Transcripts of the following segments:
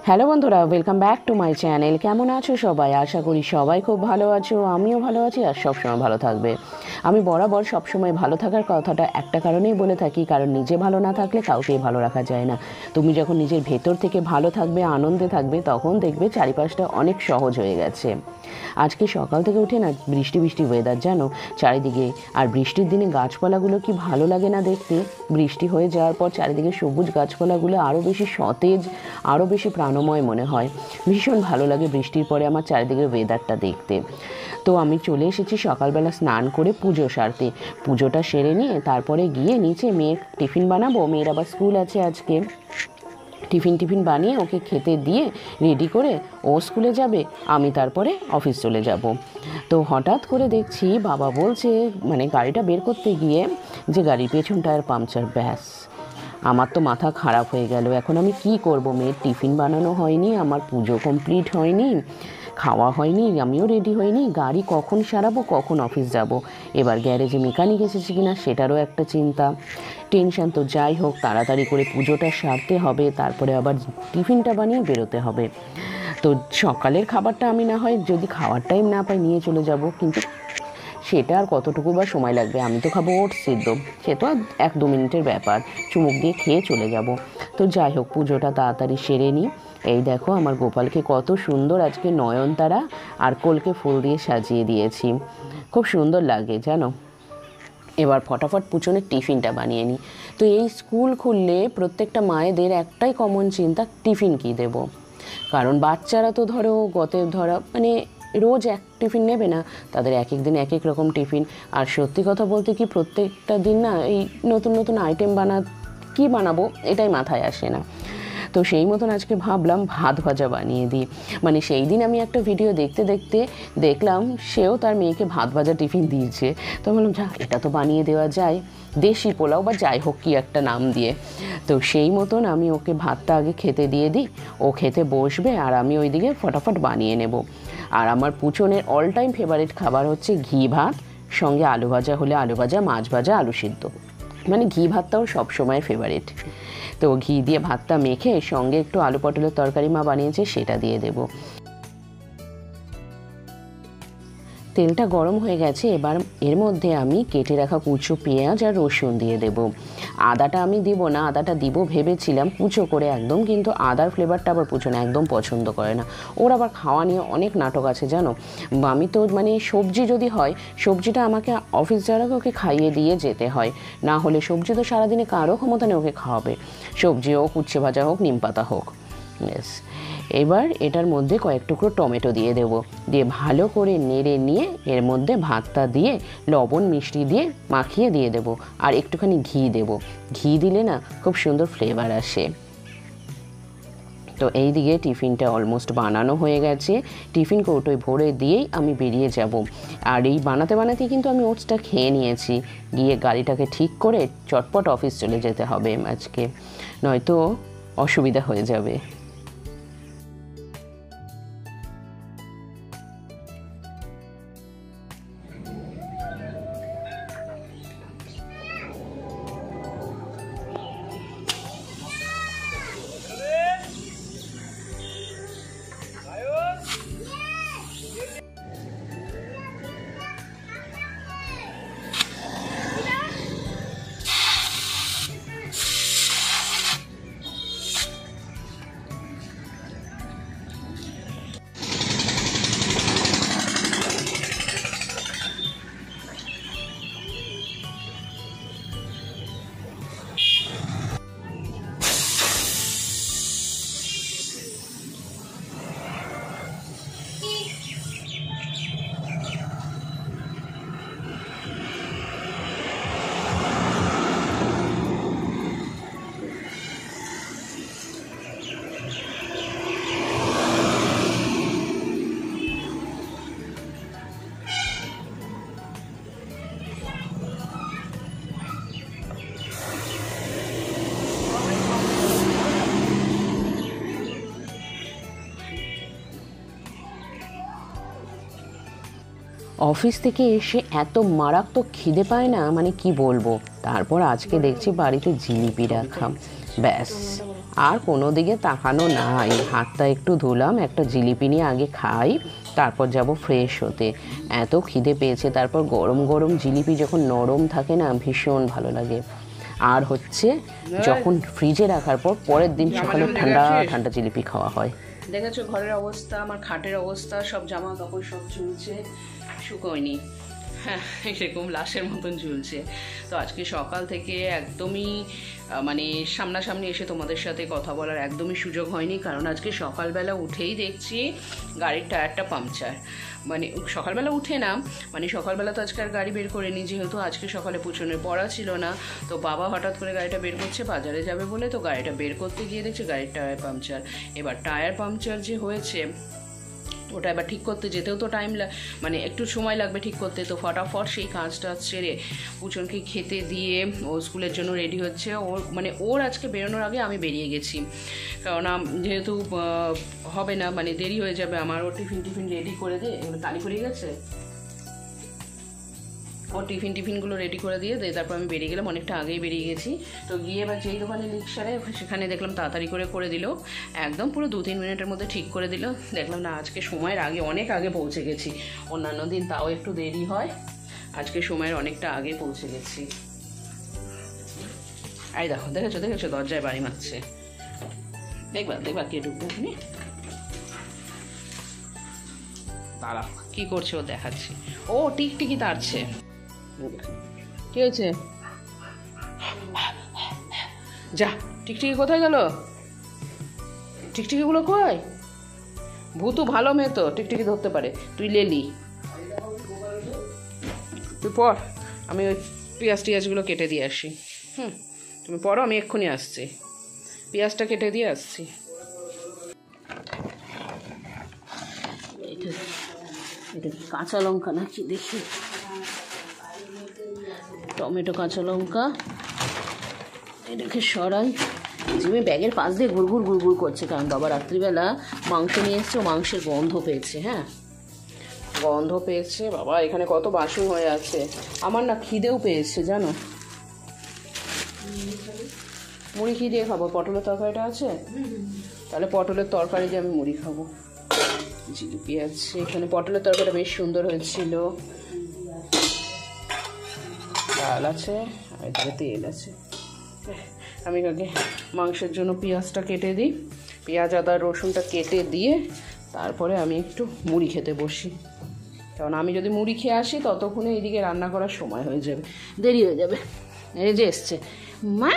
Hello বন্ধুরা, welcome back to my channel. কেমন আছো সবাই? আশা করি সবাই খুব ভালো আছো, আমিও ভালো আছি আর সবসময় ভালো থাকবে। আমি বরাবর সবসময় ভালো থাকার কথাটা একটা কারণেই বলে থাকি, কারণ নিজে ভালো না থাকলে কাউকেই ভালো রাখা যায় না। তুমি যখন নিজের ভেতর থেকে ভালো থাকবে, আনন্দে থাকবে, তখন দেখবে চারিপাশটা অনেক সহজ হয়ে গেছে। আজকে সকাল থেকে উঠে না বৃষ্টি বৃষ্টি ওয়েদার, জানো, চারিদিকে। আর বৃষ্টির দিনে গাছপালাগুলো কি ভালো লাগে না দেখতে। বৃষ্টি হয়ে যাওয়ার পর চারিদিকে সবুজ গাছপালাগুলো আরও বেশি সতেজ, আরও বেশি প্রাণময় মনে হয়। ভীষণ ভালো লাগে বৃষ্টির পরে আমার চারিদিকের ওয়েদারটা দেখতে। তো আমি চলে এসেছি সকালবেলা স্নান করে পুজো সারতে। পুজোটা সেরে নিয়ে তারপরে গিয়ে নিচে মেয়ের টিফিন বানাবো। মেয়ের আবার স্কুল আছে আজকে। টিফিন বানিয়ে ওকে খেতে দিয়ে রেডি করে ও স্কুলে যাবে, আমি তারপরে অফিস চলে যাব। তো হঠাৎ করে দেখছি বাবা বলছে, মানে গাড়িটা বের করতে গিয়ে, যে গাড়ির পেছন টায়ার পাংচার। ব্যাস, আমার তো মাথা খারাপ হয়ে গেল। এখন আমি কি করব? মেয়ের টিফিন বানানো হয়নি, আমার পুজো কমপ্লিট হয়নি, খাওয়া হয়নি, আমিও রেডি হইনি, গাড়ি কখন সারাবো, কখন অফিস যাব। এবার গ্যারেজে মেকানিক এসেছে কিনা সেটারও একটা চিন্তা, টেনশন। তো যাই হোক, তাড়াতাড়ি করে পুজোটা সারতে হবে, তারপরে আবার টিফিনটা বানিয়ে বেরোতে হবে। তো সকালের খাবারটা আমি না হয় যদি খাওয়ার টাইম না পাই নিয়ে চলে যাব, কিন্তু সেটা আর কতটুকু বা সময় লাগবে। আমি তো খাবো ওটস সিদ্ধ, সে তো আর 1-2 মিনিটের ব্যাপার, চুমুক দিয়ে খেয়ে চলে যাব। তো যাই হোক, পুজোটা তাড়াতাড়ি সেরে নিই। এই দেখো আমার গোপালকে কত সুন্দর আজকে নয়নতারা আর কলকে ফুল দিয়ে সাজিয়ে দিয়েছি, খুব সুন্দর লাগে জানো। এবার ফটাফট পুজোনের টিফিনটা বানিয়ে নিই। তো এই স্কুল খুললে প্রত্যেকটা মায়েদের একটাই কমন চিন্তা, টিফিন কী দেব। কারণ বাচ্চারা তো ধরো মানে রোজ এক টিফিন নেবে না, তাদের এক এক দিন এক এক রকম টিফিন। আর সত্যি কথা বলতে কি, প্রত্যেকটা দিন না এই নতুন নতুন আইটেম কি বানাবো এটাই মাথায় আসে না। তো সেই মতন আজকে ভাবলাম ভাত ভাজা বানিয়ে দিই। মানে সেই দিন আমি একটা ভিডিও দেখতে দেখতে দেখলাম সেও তার মেয়েকে ভাত ভাজা টিফিন দিয়েছে। তো বললাম, যা, এটা তো বানিয়ে দেওয়া যায়, দেশি পোলাও বা যাই হোক কি একটা নাম দিয়ে। তো সেই মতন আমি ওকে ভাতটা আগে খেতে দিয়ে দিই, ও খেতে বসবে আর আমি ওইদিকে ফটাফট বানিয়ে নেব। আর আমার পুচনের অল টাইম ফেভারিট খাবার হচ্ছে ঘি ভাত, সঙ্গে আলু ভাজা হলে আলু ভাজা, মাছ ভাজা, আলু সিদ্ধ। মানে ঘি ভাতটাও সবসময় ফেভারিট। তো ঘি দিয়ে ভাতটা মেখে সঙ্গে একটু আলু পটলের তরকারি মা বানিয়েছে, সেটা দিয়ে দেবো। তেলটা গরম হয়ে গেছে, এবার এর মধ্যে আমি কেটে রাখা কুচো পেঁয়াজ আর রসুন দিয়ে দেব। আদাটা আমি দিব না, আদাটা দিব ভেবেছিলাম কুচো করে একদম, কিন্তু আদার ফ্লেভারটা আবার পুচো না, একদম পছন্দ করে না। ওর আবার খাওয়া নিয়ে অনেক নাটক আছে জানো। আমি তো মানে সবজি যদি হয়, সবজিটা আমাকে অফিস যাওয়ার আগে ওকে খাইয়ে দিয়ে যেতে হয়, না হলে সবজি তো সারাদিনে কারো ক্ষমতা নেই ওকে খাওয়াবে। সবজি হোক, উচ্ছে ভাজা হোক, নিম পাতা হোক। ব্যাস, এবার এটার মধ্যে কয়েক টুকরো টমেটো দিয়ে দেবো, দিয়ে ভালো করে নেড়ে নিয়ে এর মধ্যে ভাতটা দিয়ে লবণ মিষ্টি দিয়ে মাখিয়ে দিয়ে দেবো। আর একটুখানি ঘি দেবো, ঘি দিলে না খুব সুন্দর ফ্লেভার আসে। তো এই দিকে টিফিনটা অলমোস্ট বানানো হয়ে গেছে, টিফিন কৌটোয় ভরে দিয়েই আমি বেরিয়ে যাব। আর এই বানাতে বানাতেই কিন্তু আমি ওটসটা খেয়ে নিয়েছি, গিয়ে গাড়িটাকে ঠিক করে চটপট অফিস চলে যেতে হবে আজকে, নয়তো অসুবিধা হয়ে যাবে। অফিস থেকে এসে এত মারাত্মক খিদে পায় না, মানে কি বলবো। তারপর আজকে দেখছি বাড়িতে জিলিপি রাখা, ব্যাস আর কোনো দিকে তাকানো নাই। হাতটা একটু ধুলাম, একটা জিলিপি নিয়ে আগে খাই, তারপর যাব ফ্রেশ হতে। এত খিদে পেয়েছে। তারপর গরম গরম জিলিপি যখন নরম থাকে না, ভীষণ ভালো লাগে। আর হচ্ছে যখন ফ্রিজে রাখার পর পরের দিন সকালে ঠান্ডা ঠান্ডা জিলিপি খাওয়া হয়। দেখেছো ঘরের অবস্থা, আমার খাটের অবস্থা, সব জামা কাপড় সব ঝুলছে, শুকোয়নি, হ্যাঁ সেরকম লাশের মতন ঝুলছে। তো আজকে সকাল থেকে একদমই মানে সামনাসামনি এসে তোমাদের সাথে কথা বলার একদমই সুযোগ হয়নি, কারণ আজকে সকালবেলা উঠেই দেখছি গাড়ির টায়ারটা পাংচার। মানে সকালবেলা উঠে না, মানে সকালবেলা তো আজকে আর গাড়ি বের করিনি, যেহেতু আজকে সকালে পুজোর পড়া ছিল না। তো বাবা হঠাৎ করে গাড়িটা বের করছে বাজারে যাবে বলে, তো গাড়িটা বের করতে গিয়ে দেখছি গাড়ির টায়ার পাংচার। এবার টায়ার পাংচার যে হয়েছে ওটা এবার ঠিক করতে যেতেও তো মানে একটু সময় লাগবে ঠিক করতে। তো ফটাফট সেই কাজটা সেরে পুচনকে খেতে দিয়ে ও স্কুলের জন্য রেডি হচ্ছে। মানে ওর আজকে বেরোনোর আগে আমি বেরিয়ে গেছি, কারণ যেহেতু হবে না, মানে দেরি হয়ে যাবে আমার। ও টিফিন রেডি করে দিয়ে, এগুলো কালি পড়ে গেছে, ও টিফিনগুলো রেডি করে দিয়ে তারপর আমি বেরিয়ে গেলাম, অনেকটা আগেই বেরিয়ে গেছি। তো গিয়ে এবার যেই দোকানে লিক সারে সেখানে দেখলাম তাড়াতাড়ি করে দিল, একদম পুরো 2-3 মিনিটের মধ্যে ঠিক করে দিল। দেখলাম না আজকে সময়ের আগে, অনেক আগে পৌঁছে গেছি। অন্যান্য দিন তাও একটু দেরি হয়, আজকে সময়ের অনেকটা আগে পৌঁছে গেছি। এই দেখেছো দরজায় বাড়ি মারছে, দেখবা কে ঢুকবে এখানে, দাঁড়া কি করছে ও দেখাচ্ছি। ও টিকটিকি তাড়ছে। কি হয়েছে? যা, টিকটিকি কোথায় গেল? টিকটিকিগুলো কই? ভূতু ভালো মেয়ে তো, টিকটিকি ধরতে পারে। তুই লেলি, তুই পড়, আমি ওই পেঁয়াজগুলো কেটে দিয়ে আসি। তুমি পড়ো, আমি এক্ষুনি আসছি, পেঁয়াজটা কেটে দিয়ে আসছি। এটা কাঁচা লঙ্কা নাকি দেখি, টমেটো কাঁচা লঙ্কা, এটাকে সরাই। জিমে ব্যাগের পাশ দিয়ে গুড়গুড় করছে, কারণ বাবা রাত্রিবেলা মাংস নিয়ে এসছে, ও মাংসের গন্ধ পেয়েছে। হ্যাঁ গন্ধ পেয়েছে, বাবা এখানে কত বাসন হয়ে আছে। আমার না খিদেও পেয়েছে জানো, মুড়ি কি দিয়ে খাবো? পটলের তরকারিটা আছে, তাহলে পটলের তরকারি দিয়ে আমি মুড়ি খাবো। জিলিপি আছে এখানে, পটলের তরকারিটা বেশ সুন্দর হয়েছিল, ডাল আছে আর এখানে তেল আছে। আমি আগে মাংসের জন্য পেঁয়াজটা কেটে দিই, পেঁয়াজ আদা রসুনটা কেটে দিয়ে তারপরে আমি একটু মুড়ি খেতে বসি, কারণ আমি যদি মুড়ি খেয়ে আসি ততক্ষণে এইদিকে রান্না করার সময় হয়ে যাবে, দেরি হয়ে যাবে। এই যে এসছে মা,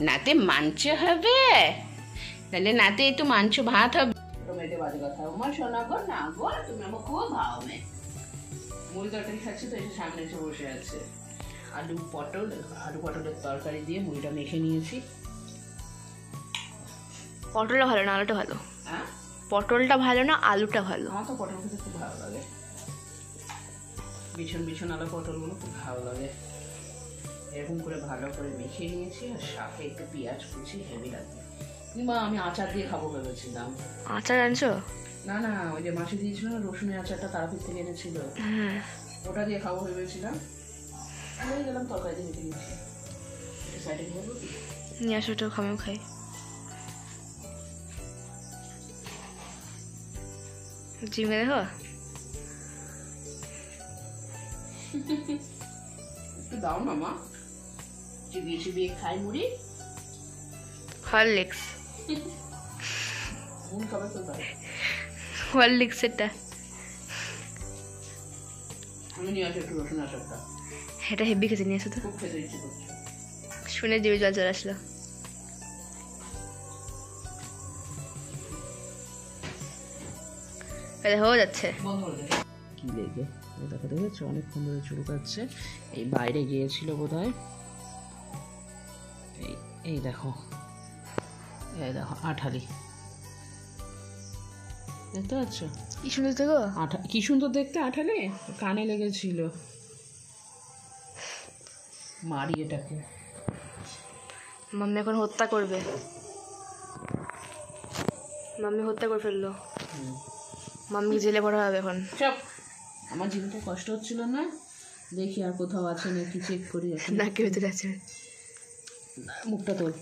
নাতে মাংস হবে, তাহলে নাতে একটু মাংস ভাত হবে। টমেটো বাজে কথা, আমার শোনা গো না গো, তুমি আমার খুব ভাও মে। মুড়ি তরকারি খাচ্ছি তো এসে সামনে এসে বসে আছে। আলু পটলের তরকারি দিয়ে মুড়িটা মেখে নিয়েছি। পটলটা ভালো না আলুটা ভালো? হ্যাঁ পটলটা ভালো না আলুটা ভালো? আমার তো পটল খেতে খুব ভালো লাগে, বিছন আলু পটলগুলো খুব ভালো লাগে। এরকম করে ভালো করে মেখে নিয়েছি, আর সাথে একটু পেঁয়াজ কুচি, হেভি লাগবে। কিংবা আমি আচার দিয়ে খাবো ভেবেছিলাম। আচার আনছো? না ওই যে মাসি দিয়েছিল না রসুনের আচারটা, তারাপীঠ থেকে এনেছিল, ওটা দিয়ে খাবো ভেবেছিলাম। হয়ে গেলাম তরকারি দিয়ে মেখে নিয়েছি। এটা সাইডে নিয়ে আসো, ওটাও খামিও খাই। জিমে দেখো একটু দাও মামা, চিবিয়ে খাই মুড়ি। হরলিক্স, মুড়ি খাবে তো তাই হরলিক্স এটা। আমি নিয়ে আসি একটু রসুন আচারটা, এটা হেভি খেতে নিয়ে আসো তো, খুব খেতে ইচ্ছে করছে। শুনে জিভে জল চলে আসলো। হয়ে যাচ্ছে কি লেগে দেখো, দেখেছো অনেকক্ষণ ধরে চুলকাচ্ছে। এই বাইরে গিয়েছিল বোধহয়, এই দেখো আঠালি, দেখতে পাচ্ছ কি সুন্দর দেখো, কি সুন্দর দেখতে আঠালে, কানে লেগেছিল। মারি এটাকে, মাম্মি এখন হত্যা করবে, মাম্মি হত্যা করে ফেললো, মাম্মি জেলে ভরা হবে এখন। সব আমার জিভে কষ্ট হচ্ছিল না, দেখি আর কোথাও আছে নাকি চেক করি। নাকের ভিতরে আছে। মুখটা তোল,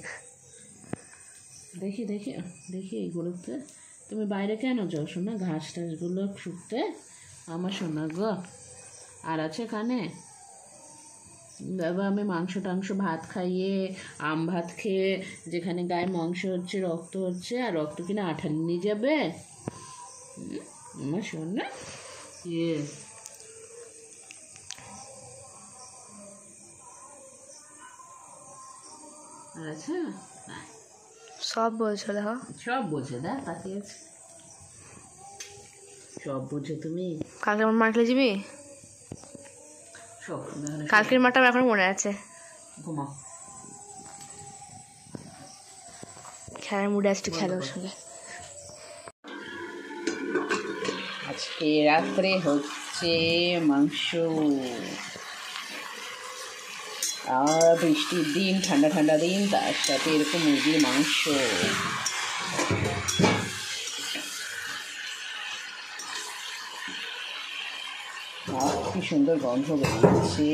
দেখি দেখি দেখি এইগুলোতে। তুমি বাইরে কেন যাও শোনা ঘাস টাসগুলো শুকতে? আমার শোনা গো আর আছে কানে বাবা। আমি মাংস টাংস ভাত খাইয়ে, আম ভাত খেয়ে, যেখানে গায়ে মাংস হচ্ছে রক্ত হচ্ছে, আর রক্ত কিনা আঠালি নিয়ে যাবে? আমার শোনা ইয়ে আচ্ছা সব বলছো দেখো। সব বোঝে দা তাকিয়ে আছে, সব বোঝে তুমি। কালকে আমার মারলে যাবি? সব কালকের মারটা আমার এখনো মনে আছে। ঘুমাও। খেলার মুডে আসতে খেলো ওর সঙ্গে। আজকে রাত্রে হচ্ছে মাংস, আর বৃষ্টির দিন, ঠান্ডা ঠান্ডা দিন, তার সাথে এরকম মুরগির মাংস। কি সুন্দর গন্ধ বেরিয়েছে।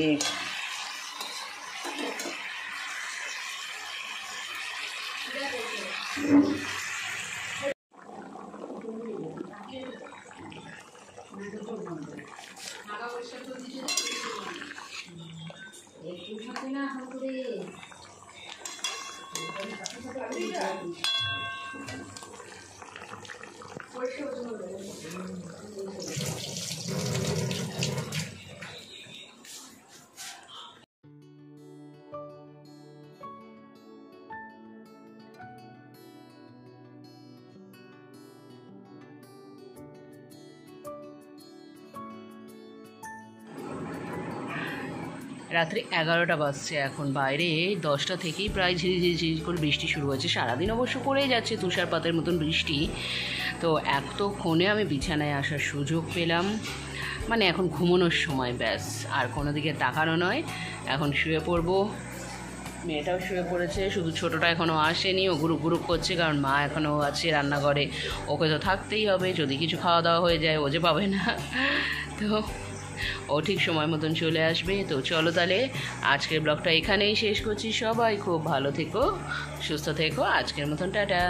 রাত্রি 11টা বাজছে এখন, বাইরে 10টা থেকেই প্রায় ঝিরিঝিরি ঝিরি করে বৃষ্টি শুরু হয়েছে। সারাদিন অবশ্য পড়েই যাচ্ছে তুষারপাতের মতন বৃষ্টি। তো এতক্ষণে আমি বিছানায় আসার সুযোগ পেলাম, মানে এখন ঘুমানোর সময়, ব্যাস আর কোনো দিকে তাকানো নয়। এখন শুয়ে পড়বো, মেয়েটাও শুয়ে পড়েছে, শুধু ছোটোটা এখনও আসেনি, ও গুরুক গুরুক করছে, কারণ মা এখনও আছে রান্নাঘরে, ওকে তো থাকতেই হবে, যদি কিছু খাওয়া দাওয়া হয়ে যায় ও যে পাবে না। তো ও ঠিক সময় মতন চলে আসবে। তো চলো তাহলে আজকের ব্লগটা এখানেই শেষ করছি। সবাই খুব ভালো থেকো, সুস্থ থেকো, আজকের মতন টাটা।